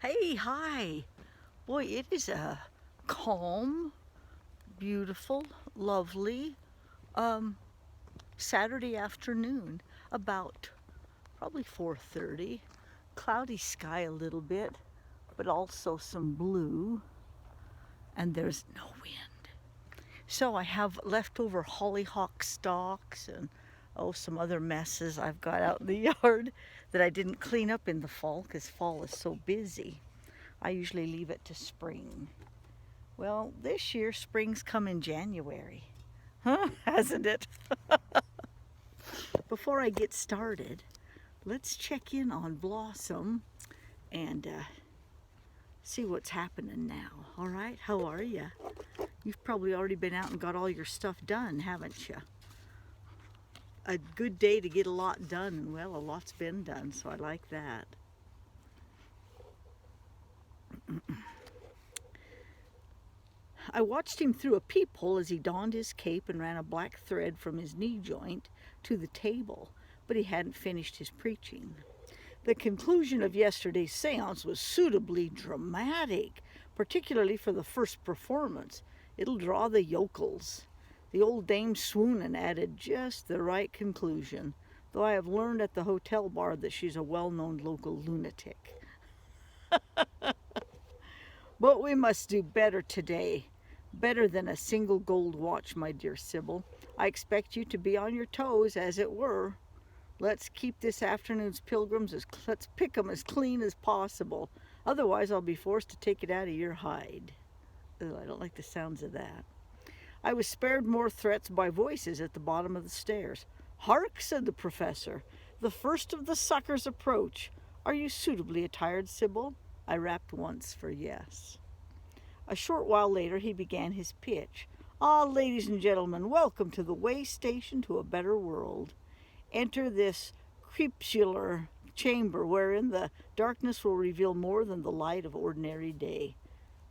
Hey, hi. Boy, it is a calm, beautiful, lovely um, Saturday afternoon, about probably 4:30. Cloudy sky a little bit, but also some blue, and there's no wind. So I have leftover hollyhock stalks and some other messes I've got out in the yard that I didn't clean up in the fall because fall is so busy. I usually leave it to spring. Well, this year spring's come in January. Huh? Hasn't it? Before I get started, let's check in on Blossom and see what's happening now. All right? How are you? You've probably already been out and got all your stuff done, haven't you? A good day to get a lot done, and well, a lot's been done, so I like that. I watched him through a peephole as he donned his cape and ran a black thread from his knee joint to the table, but he hadn't finished his preaching. The conclusion of yesterday's seance was suitably dramatic, particularly for the first performance. It'll draw the yokels. The old dame swoonin' added just the right conclusion, though I have learned at the hotel bar that she's a well-known local lunatic. But we must do better today. Better than a single gold watch, my dear Sybil. I expect you to be on your toes, as it were. Let's keep this afternoon's pilgrims let's pick 'em as clean as possible. Otherwise, I'll be forced to take it out of your hide. Ugh, I don't like the sounds of that. I was spared more threats by voices at the bottom of the stairs. Hark, said the professor. The first of the suckers approach. Are you suitably attired, Sybil? I rapped once for yes. A short while later he began his pitch. Ah, ladies and gentlemen, welcome to the way station to a better world. Enter this crepuscular chamber wherein the darkness will reveal more than the light of ordinary day.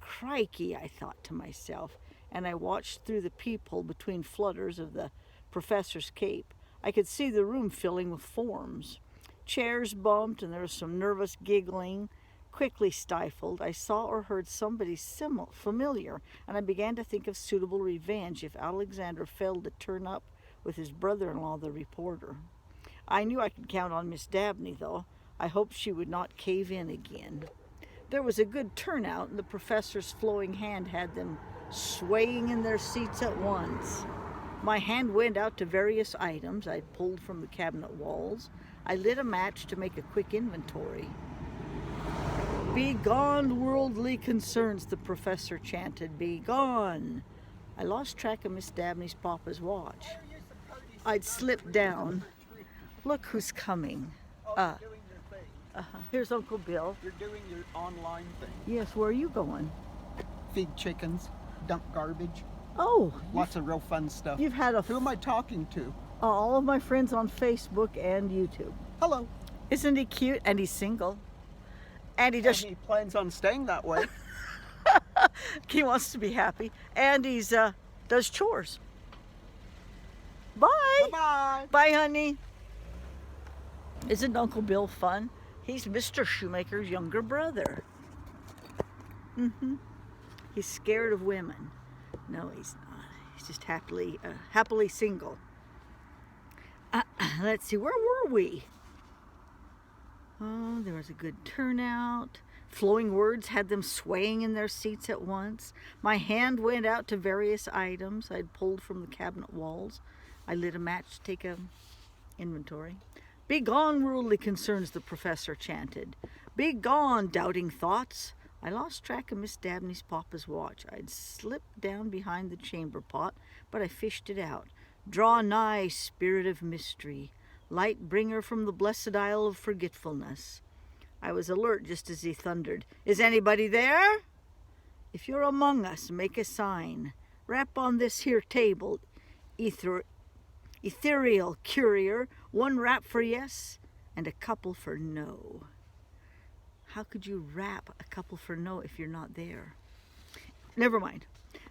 Crikey, I thought to myself, and I watched through the peephole between flutters of the professor's cape. I could see the room filling with forms. Chairs bumped, and there was some nervous giggling. Quickly stifled, I saw or heard somebody familiar, and I began to think of suitable revenge if Alexander failed to turn up with his brother-in-law, the reporter. I knew I could count on Miss Dabney, though. I hoped she would not cave in again. There was a good turnout, and the professor's flowing hand had them swaying in their seats at once. My hand went out to various items I'd pulled from the cabinet walls. I lit a match to make a quick inventory. Be gone, worldly concerns, the professor chanted. Be gone. I lost track of Miss Dabney's papa's watch. I'd slipped down. Look who's coming. Here's Uncle Bill. You're doing your online thing. Yes, where are you going? Feed chickens, dump garbage, Oh, lots of real fun stuff. you've had Who am I talking to? all of my friends on Facebook and YouTube. Hello. Isn't he cute? And he's single. And he just And he plans on staying that way. he wants to be happy. And he's does chores. Bye. Bye-bye. Bye, honey. Isn't Uncle Bill fun? He's Mr. Shoemaker's younger brother. He's scared of women. No, he's not. He's just happily single. Let's see, where were we? Oh, there was a good turnout. Flowing words had them swaying in their seats at once. My hand went out to various items I'd pulled from the cabinet walls. I lit a match to take an inventory. Be gone, worldly concerns, the professor chanted. Be gone, doubting thoughts. I lost track of Miss Dabney's papa's watch. I'd slipped down behind the chamber pot, but I fished it out. Draw nigh, spirit of mystery, light bringer from the blessed isle of forgetfulness. I was alert just as he thundered. Is anybody there? If you're among us, make a sign. Rap on this here table, ethereal courier, one rap for yes and a couple for no. How could you rap a couple for no if you're not there? Never mind.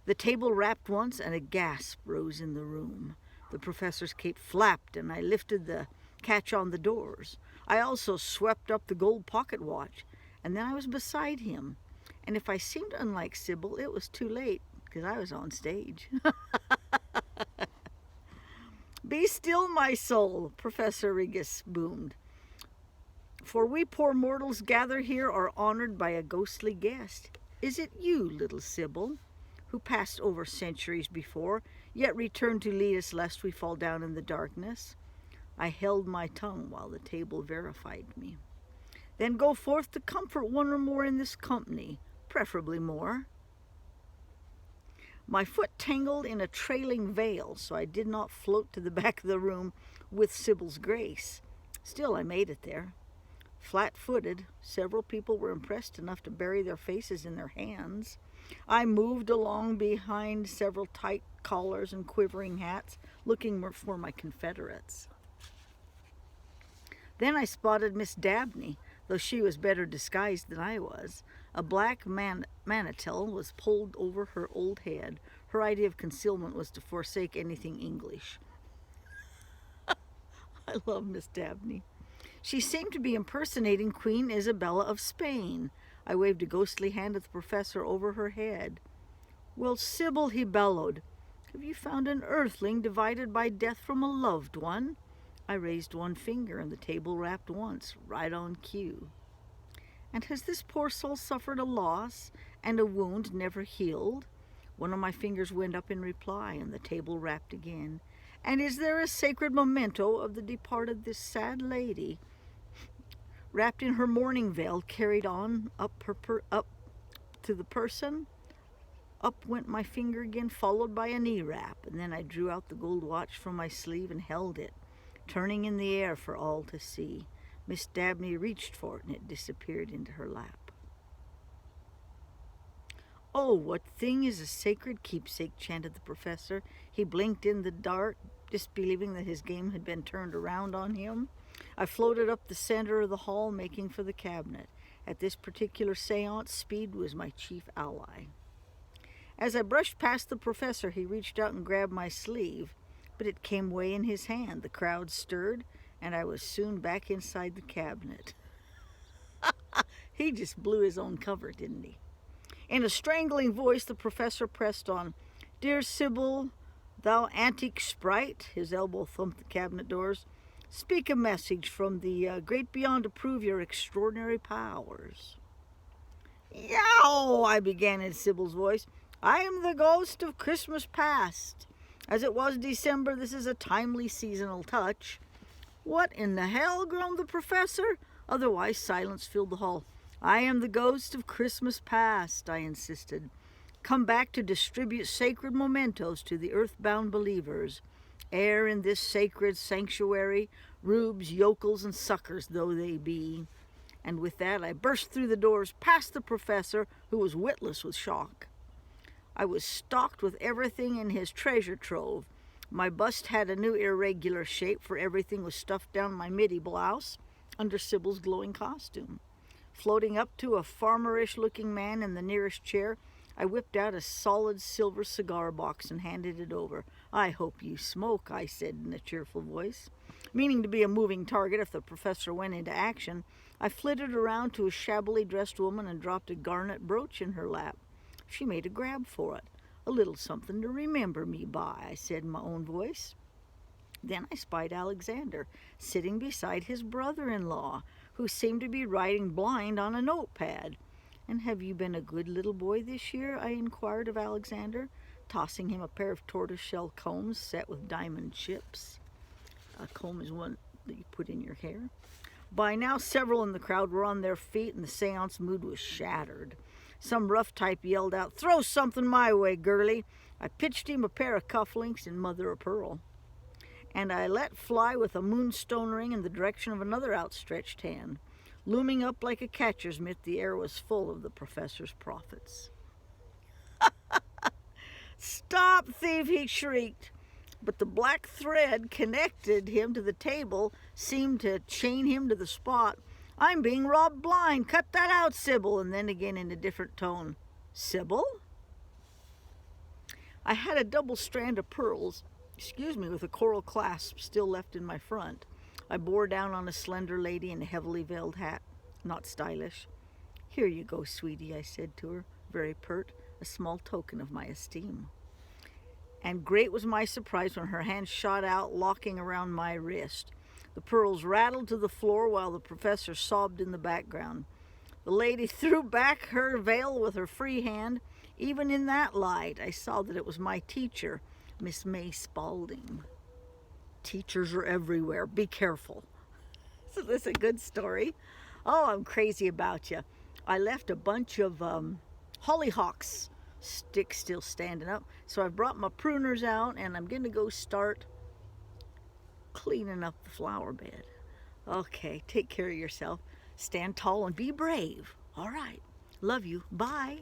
The table rapped once and a gasp rose in the room. The professor's cape flapped and I lifted the catch on the doors. I also swept up the gold pocket watch and then I was beside him. And if I seemed unlike Sybil, it was too late, because I was on stage. Be still, my soul, Professor Regis boomed. For we poor mortals gather here are honored by a ghostly guest. Is it you, little Sybil, who passed over centuries before, yet returned to lead us lest we fall down in the darkness? I held my tongue while the table verified me. Then go forth to comfort one or more in this company, preferably more. My foot tangled in a trailing veil, so I did not float to the back of the room with Sybil's grace. Still, I made it there. Flat-footed, several people were impressed enough to bury their faces in their hands. I moved along behind several tight collars and quivering hats, looking for my confederates. Then I spotted Miss Dabney, though she was better disguised than I was. A black manatil was pulled over her old head. Her idea of concealment was to forsake anything English. I love Miss Dabney. She seemed to be impersonating Queen Isabella of Spain. I waved a ghostly hand at the professor over her head. Well, Sybil, he bellowed, have you found an earthling divided by death from a loved one? I raised one finger and the table rapped once, right on cue. And has this poor soul suffered a loss and a wound never healed? One of my fingers went up in reply and the table rapped again. And is there a sacred memento of the departed this sad lady, wrapped in her mourning veil, carried on up to the person? Up went my finger again, followed by a knee rap, and then I drew out the gold watch from my sleeve and held it, turning in the air for all to see. Miss Dabney reached for it, and it disappeared into her lap. Oh, what thing is a sacred keepsake, chanted the professor. He blinked in the dark, disbelieving that his game had been turned around on him. I floated up the center of the hall, making for the cabinet. At this particular seance, speed was my chief ally. As I brushed past the professor, he reached out and grabbed my sleeve, but it came way in his hand. The crowd stirred, and I was soon back inside the cabinet. He just blew his own cover, didn't he? In a strangling voice, the professor pressed on, Dear Sybil, thou antique sprite, his elbow thumped the cabinet doors, speak a message from the great beyond to prove your extraordinary powers. Yow, I began in Sybil's voice. I am the ghost of Christmas past. As it was December, this is a timely seasonal touch. What in the hell, groaned the professor? Otherwise, silence filled the hall. I am the ghost of Christmas past, I insisted. Come back to distribute sacred mementos to the earthbound believers. Ere in this sacred sanctuary, rubes, yokels, and suckers though they be. And with that, I burst through the doors, past the professor, who was witless with shock. I was stocked with everything in his treasure trove. My bust had a new irregular shape, for everything was stuffed down my middy blouse under Sybil's glowing costume. Floating up to a farmerish-looking man in the nearest chair, I whipped out a solid silver cigar box and handed it over. I hope you smoke, I said in a cheerful voice. Meaning to be a moving target if the professor went into action, I flitted around to a shabbily dressed woman and dropped a garnet brooch in her lap. She made a grab for it. A little something to remember me by, I said in my own voice. Then I spied Alexander, sitting beside his brother-in-law, who seemed to be writing blind on a notepad. And have you been a good little boy this year? I inquired of Alexander, tossing him a pair of tortoiseshell combs set with diamond chips. A comb is one that you put in your hair. By now, several in the crowd were on their feet, and the seance mood was shattered. Some rough type yelled out, Throw something my way, girlie. I pitched him a pair of cufflinks in mother of pearl. And I let fly with a moonstone ring in the direction of another outstretched hand. Looming up like a catcher's mitt, the air was full of the professor's profits. Stop, thief, he shrieked. But the black thread connected him to the table seemed to chain him to the spot. I'm being robbed blind. Cut that out, Sybil. And then again in a different tone. Sybil? I had a double strand of pearls, with a coral clasp still left in my front. I bore down on a slender lady in a heavily veiled hat. Not stylish. Here you go, sweetie, I said to her, very pert, a small token of my esteem. And great was my surprise when her hand shot out, locking around my wrist. The pearls rattled to the floor while the professor sobbed in the background. The lady threw back her veil with her free hand. Even in that light, I saw that it was my teacher, Miss May Spaulding. Teachers are everywhere. Be careful. So this is a good story. Oh, I'm crazy about you. I left a bunch of hollyhocks sticks still standing up. So I brought my pruners out and I'm going to go start cleaning up the flower bed. Okay, take care of yourself. Stand tall and be brave. All right. Love you. Bye.